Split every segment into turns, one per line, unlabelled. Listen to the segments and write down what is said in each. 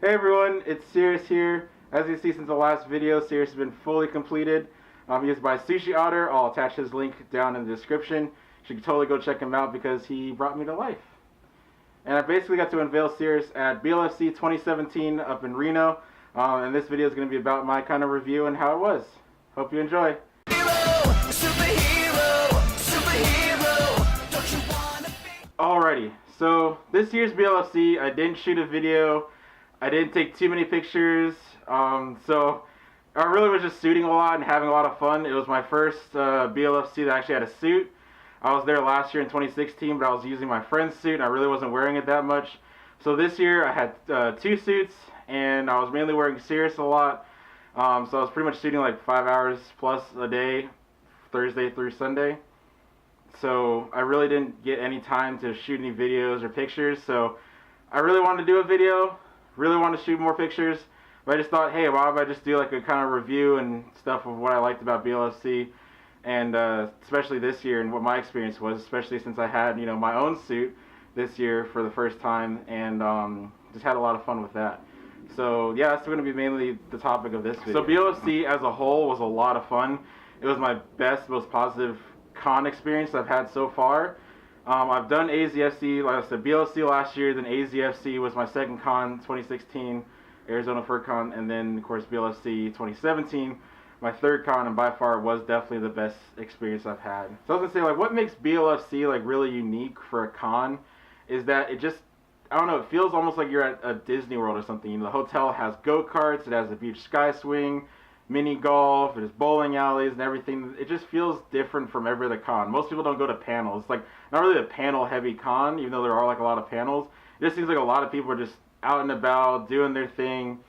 Hey everyone, it's Sirius here. As you see since the last video, Sirius has been fully completed. He is by Sushi Otter. I'll attach his link down in the description. You should totally go check him out because he brought me to life. And I basically got to unveil Sirius at BLFC 2017 up in Reno. And this video is going to be about my kind of review and how it was. Hope you enjoy. Alrighty, so this year's BLFC, I didn't shoot a video. I didn't take too many pictures, so I really was just shooting a lot and having a lot of fun. It was my first BLFC that actually had a suit. I was there last year in 2016, but I was using my friend's suit and I really wasn't wearing it that much. So this year I had 2 suits and I was mainly wearing Sirius a lot. So I was pretty much shooting like 5 hours plus a day, Thursday through Sunday. So I really didn't get any time to shoot any videos or pictures. So I really wanted to do a video. Really want to shoot more pictures, but I just thought, hey, why don't I just do like a kind of review and stuff of what I liked about BLFC, and especially this year and what my experience was, especially since I had, you know, my own suit this year for the first time, and just had a lot of fun with that. So yeah, that's going to be mainly the topic of this video. So BLFC as a whole was a lot of fun. It was my best, most positive con experience I've had so far. I've done AZFC, like I said, BLFC last year, then AZFC was my second con, 2016, Arizona Fur Con, and then of course BLFC 2017, my third con, and by far it was definitely the best experience I've had. So I was gonna say, like, what makes BLFC like really unique for a con is that it just, I don't know, it feels almost like you're at a Disney World or something. You know, the hotel has go-karts, it has a beach sky swing, mini golf, there's bowling alleys and everything. It just feels different from every other con. Most people don't go to panels. It's like not really a panel heavy con, even though there are like a lot of panels. It just seems like a lot of people are just out and about doing their thing,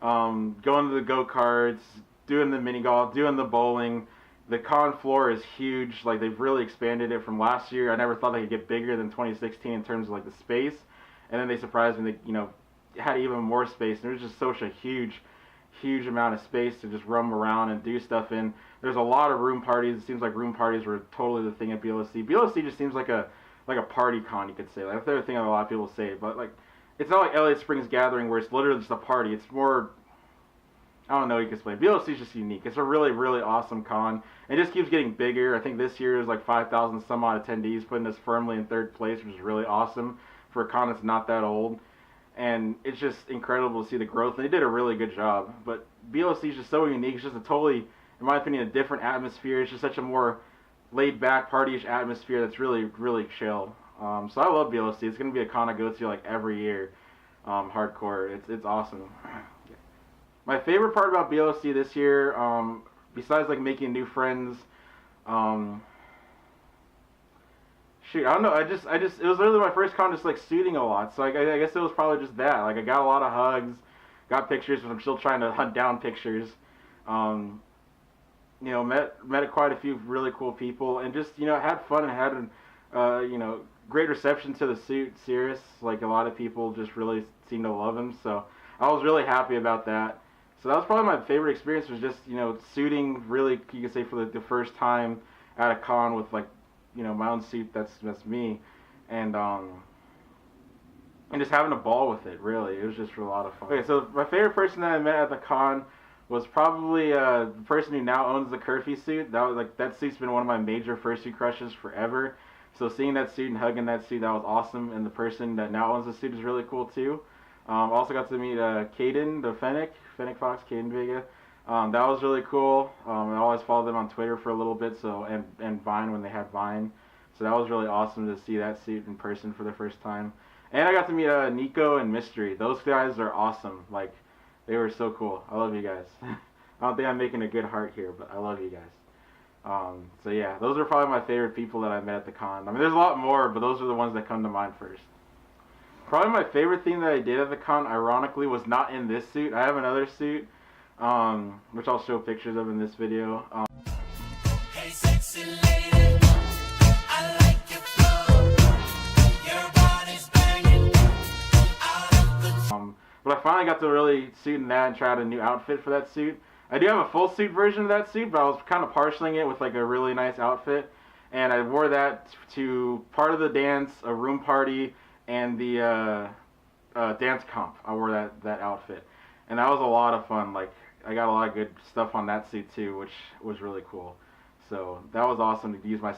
going to the go-karts, doing the mini golf, doing the bowling. The con floor is huge. Like, they've really expanded it from last year. I never thought they could get bigger than 2016 in terms of like the space, and then they surprised me. They, you know, had even more space. And it was just such a huge amount of space to just roam around and do stuff in. There's a lot of room parties. It seems like room parties were totally the thing at BLFC. BLFC just seems like a party con, you could say. Like, that's the other thing that a lot of people say. But like, it's not like LA Springs Gathering where it's literally just a party. It's more, I don't know, you can explain. BLFC is just unique. It's a really awesome con. It just keeps getting bigger. I think this year is like 5,000 some odd attendees, putting us firmly in 3rd place, which is really awesome for a con that's not that old. And it's just incredible to see the growth, and they did a really good job. But BLFC is just so unique. It's just a totally, in my opinion, a different atmosphere. It's just such a more laid-back, party-ish atmosphere that's really chill. So I love BLFC. It's going to be a con I go to like every year, hardcore. It's awesome. My favorite part about BLFC this year, besides like making new friends, shoot, I don't know. I just, it was literally my first con, just like shooting a lot. So I guess it was probably just that. Like, I got a lot of hugs, got pictures, but I'm still trying to hunt down pictures. You know, met quite a few really cool people, and just, you know, had fun and had you know, great reception to the suit, Sirius. Like, a lot of people just really seemed to love him. So I was really happy about that. So that was probably my favorite experience, was just, you know, shooting really, you could say, for the first time at a con with, like, you know, my own suit that's me, and just having a ball with it. Really, it was just a lot of fun. Okay, so my favorite person that I met at the con was probably the person who now owns the Curfy suit. That was like, that suit's been one of my major fursuit crushes forever. So seeing that suit and hugging that suit, that was awesome. And the person that now owns the suit is really cool too. Also got to meet Caden, the Fennec Fox, Caden Vega. That was really cool. I always followed them on Twitter for a little bit, so and Vine when they had Vine. So that was really awesome to see that suit in person for the first time. And I got to meet Nico and Mystery. Those guys are awesome. Like, they were so cool. I love you guys. I don't think I'm making a good heart here, but I love you guys. So yeah, those are probably my favorite people that I met at the con. I mean, there's a lot more, but those are the ones that come to mind first. Probably my favorite thing that I did at the con, ironically, was not in this suit. I have another suit, which I'll show pictures of in this video. Hey, sexy lady, I like your flow. Your body's banging out of the but I finally got to really suit in that and try out a new outfit for that suit. I do have a full suit version of that suit, but I was kind of partialing it with like a really nice outfit, and I wore that to part of the dance, a room party, and the dance comp. I wore that outfit, and that was a lot of fun. Like I got a lot of good stuff on that suit too, which was really cool. So that was awesome to use my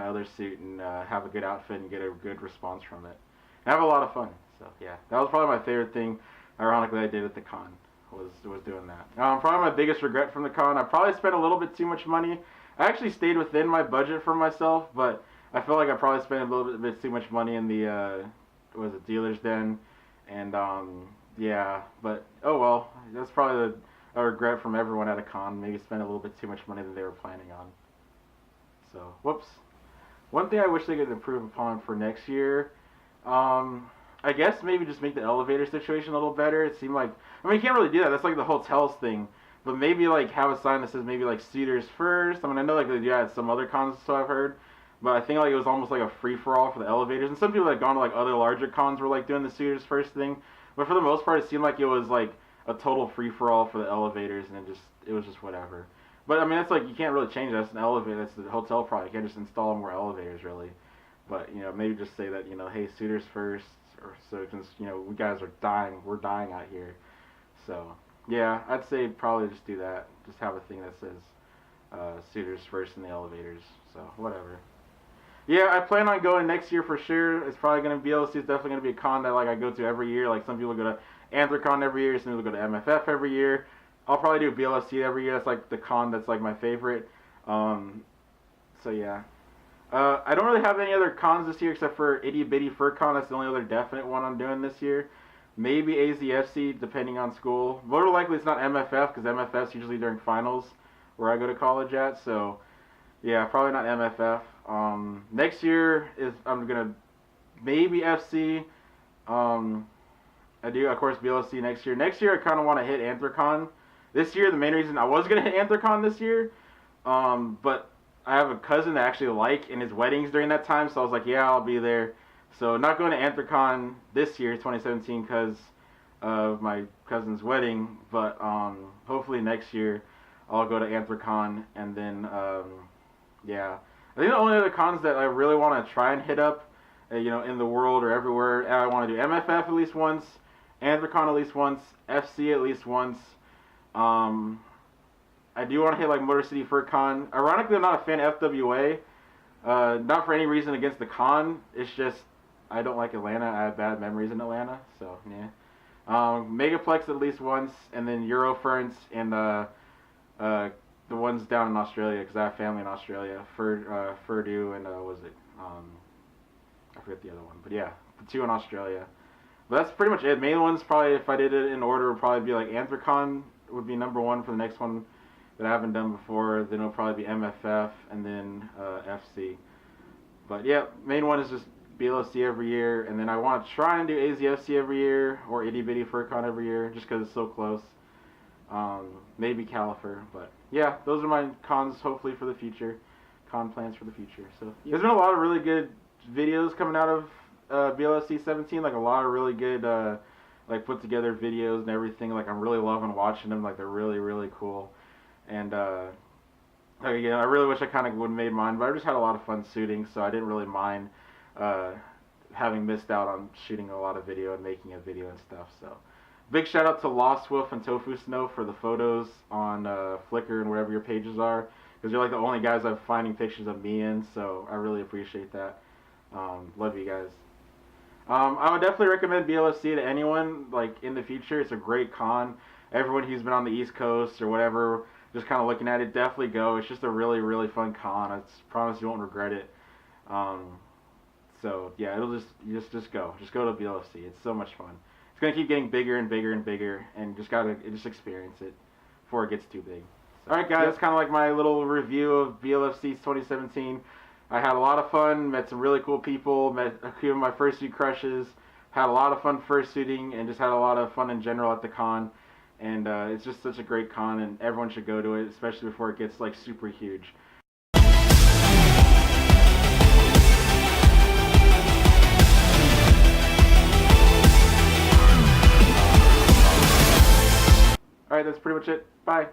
other suit and have a good outfit and get a good response from it. And have a lot of fun. So yeah, that was probably my favorite thing. Ironically, I did at the con was doing that. Probably my biggest regret from the con. I probably spent a little bit too much money. I actually stayed within my budget for myself, but I feel like I probably spent a little bit too much money in the dealer's den, and yeah. But oh well, that's probably a regret from everyone at a con. Maybe spend a little bit too much money than they were planning on. So whoops. One thing I wish they could improve upon for next year. I guess maybe just make the elevator situation a little better. It seemed like, I mean, you can't really do that. That's like the hotels thing. But maybe like have a sign that says maybe like suitors first. I mean, I know like they do that at some other cons, so I've heard. But I think like it was almost like a free-for-all for the elevators. And some people that had gone to like other larger cons were like doing the suitors first thing. But for the most part, it seemed like it was like a total free-for-all for the elevators, and it was just whatever. But I mean, it's like you can't really change that. It's an elevator. That's the hotel product. You can't just install more elevators really. But you know, maybe just say that, you know, hey, suitors first. Or so since, you know, we guys are dying, we're dying out here. So yeah, I'd say probably just do that. Just have a thing that says suitors first in the elevators. So whatever. Yeah, I plan on going next year for sure. It's probably gonna be BLFC. It's definitely gonna be a con that like I go to every year. Like some people go to Anthrocon every year, some people go to MFF every year. I'll probably do BLFC every year. That's like the con that's like my favorite. So yeah. I don't really have any other cons this year except for Itty Bitty Fur Con. That's the only other definite one I'm doing this year. Maybe AZFC, depending on school. More likely it's not MFF, because MFF's usually during finals where I go to college at. So, yeah, probably not MFF. Next year I'm going to maybe FC. I do, of course, BLFC next year. Next year I kind of want to hit Anthrocon. This year, the main reason I was going to hit Anthrocon this year, but I have a cousin that I actually like, and his wedding's during that time, so I was like, yeah, I'll be there. So not going to Anthrocon this year, 2017, because of my cousin's wedding, but hopefully next year I'll go to Anthrocon, and then, yeah. I think the only other cons that I really want to try and hit up, you know, in the world or everywhere, I want to do MFF at least once, Anthrocon at least once, FC at least once. I do want to hit like Motor City Fur Con. Ironically, I'm not a fan of FWA. Not for any reason against the con. It's just I don't like Atlanta. I have bad memories in Atlanta. So yeah. Megaplex at least once, and then Eurofurence and the ones down in Australia, because I have family in Australia. Furdu and was it? I forget the other one, but yeah, the two in Australia. But that's pretty much it. Main ones probably, if I did it in order, would probably be like Anthrocon would be number one for the next one that I haven't done before. Then it'll probably be MFF and then FC. But yeah, main one is just BLFC every year, and then I want to try and do AZFC every year or Itty Bitty FurCon every year, just because it's so close. Maybe Califer, but yeah, those are my cons hopefully for the future, con plans for the future. So there's been a lot of really good videos coming out of BLFC 17, like a lot of really good like put together videos and everything. Like I'm really loving watching them. Like they're really, really cool. And like again, I really wish I kind of would have made mine, but I just had a lot of fun shooting, so I didn't really mind having missed out on shooting a lot of video and making a video and stuff. So big shout out to Lost Wolf and Tofu Snow for the photos on Flickr and wherever your pages are, because you're like the only guys I'm finding pictures of me in, so I really appreciate that. Love you guys. I would definitely recommend BLFC to anyone, like, in the future. It's a great con. Everyone who's been on the East Coast or whatever, just kind of looking at it, definitely go. It's just a really, really fun con. I promise you won't regret it. So, yeah, it'll just go. Just go to BLFC. It's so much fun. It's going to keep getting bigger and bigger and bigger, and just experience it before it gets too big. So, alright, guys, that's kind of like my little review of BLFC 2017. I had a lot of fun, met some really cool people, met a few of my fursuit crushes, had a lot of fun fursuiting, and just had a lot of fun in general at the con. And it's just such a great con, and everyone should go to it, especially before it gets like super huge. Alright, that's pretty much it. Bye.